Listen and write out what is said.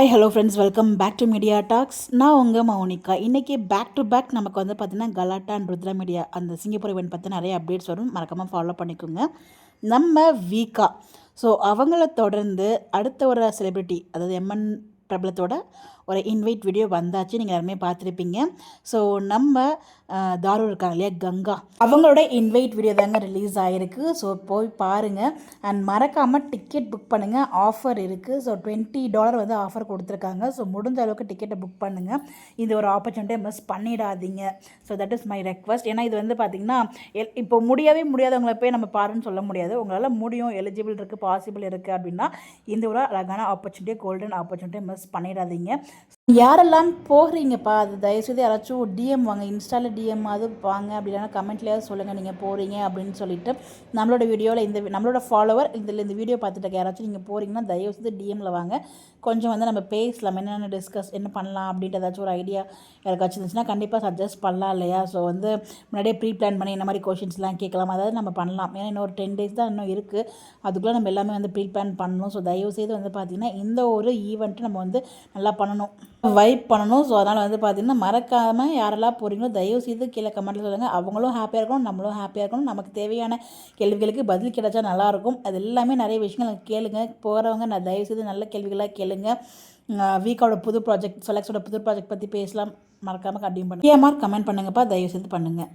Hi hello friends, welcome back to Media Talks. நான் உங்கள் மௌனிகா. இன்றைக்கி பேக் டு பேக் நமக்கு வந்து பார்த்திங்கன்னா கலாட்டா அண்ட் ருத்ரா மீடியா அந்த சிங்கப்பூர் இவெண்ட் பற்றி நிறைய அப்டேட்ஸ் வரும். மறக்காமல் ஃபாலோ பண்ணிக்கோங்க. நம்ம வீக்கா அவங்கள தொடர்ந்து அடுத்த ஒரு செலிப்ரிட்டி, அதாவது எம்என் பிரபலத்தோட ஒரு இன்வைட் வீடியோ வந்தாச்சு. நீங்கள் எல்லாருமே பார்த்துருப்பீங்க. ஸோ நம்ம தாரு இருக்காங்க இல்லையா, கங்கா, அவங்களோட இன்வைட் வீடியோ தாங்க ரிலீஸ் ஆகிருக்கு. ஸோ போய் பாருங்கள் அண்ட் மறக்காமல் டிக்கெட் புக் பண்ணுங்கள். ஆஃபர் இருக்குது. ஸோ $20 வந்து ஆஃபர் கொடுத்துருக்காங்க. ஸோ முடிஞ்ச அளவுக்கு டிக்கெட்டை புக் பண்ணுங்கள். இது ஒரு ஆப்பர்ச்சுனிட்டியை மிஸ் பண்ணிடாதீங்க. So that is my request. ஏன்னா இது வந்து பார்த்திங்கன்னா இப்போ முடியாதவங்களை போய் நம்ம பாருன்னு சொல்ல முடியாது. உங்களால் முடியும், எலிஜிபிள் இருக்குது, பாசிபிள் இருக்குது அப்படின்னா இந்த ஒரு அழகான ஆப்பர்ச்சுனிட்டியை, கோல்டன் ஆப்பர்ச்சுனிட்டியை மிஸ் பண்ணிடாதீங்க. யாரெல்லாம் போகிறீங்கப்பா, அது தயவுசெய்து யாராச்சும் டிஎம் வாங்க, இன்ஸ்டாவில் டிஎம் அது வாங்க, அப்படின்னா கமெண்ட்லேயாவது சொல்லுங்கள் நீங்கள் போகிறீங்க அப்படின்னு சொல்லிட்டு. நம்மளோட வீடியோவில் நம்மளோட ஃபாலோவர் இந்த வீடியோ பார்த்துட்டு யாராச்சும் நீங்கள் போகிறீங்கன்னா தயவுசெய்து டிஎம்மில் வாங்க. கொஞ்சம் வந்து நம்ம பேசலாம், என்னென்ன டிஸ்கஸ் என்ன பண்ணலாம் அப்படின்ட்டு ஏதாச்சும் ஒரு ஐடியா யாருக்காச்சும் இருந்துச்சுன்னா கண்டிப்பாக சஜஸ்ட் பண்ணலாம் இல்லையா. ஸோ வந்து முன்னாடியே ப்ரீ பிளான் பண்ணி இந்த மாதிரி கொஷின்ஸ்லாம் கேட்கலாம், அதாவது நம்ம பண்ணலாம். ஏன்னா இன்னும் ஒரு 10 days தான் இன்னும் இருக்குது. அதுக்குள்ளே நம்ம எல்லாமே வந்து ப்ரீ பிளான் பண்ணணும். ஸோ தயவுசெய்து வந்து பார்த்திங்கன்னா இந்த ஒரு ஈவெண்ட்டு நம்ம வந்து நல்லா பண்ணணும், வைப் பண்ணணும். ஸோ அதனால் வந்து பார்த்திங்கன்னா மறக்காமல் யாரெல்லாம் போகிறீங்களோ தயவுசெய்து கீழே கமெண்ட்டில் சொல்லுங்கள். அவங்களும் ஹாப்பியாக இருக்கணும், நம்மளும் ஹாப்பியாக இருக்கணும். நமக்கு தேவையான கேள்விகளுக்கு பதில் கிடைச்சா நல்லாயிருக்கும். அது எல்லாமே நிறைய விஷயங்கள் கேளுங்க. போகிறவங்க நான் தயவுசெய்து நல்ல கேள்விகளாக கேளுங்க. வீக்கோட புது ப்ராஜெக்ட், செலக்ஸோட புது ப்ராஜெக்ட் பற்றி பேசலாம். மறக்காமல் கண்டினியூ பண்ணுங்கள். கமெண்ட் பண்ணுங்கப்பா, தயவுசெய்து பண்ணுங்கள்.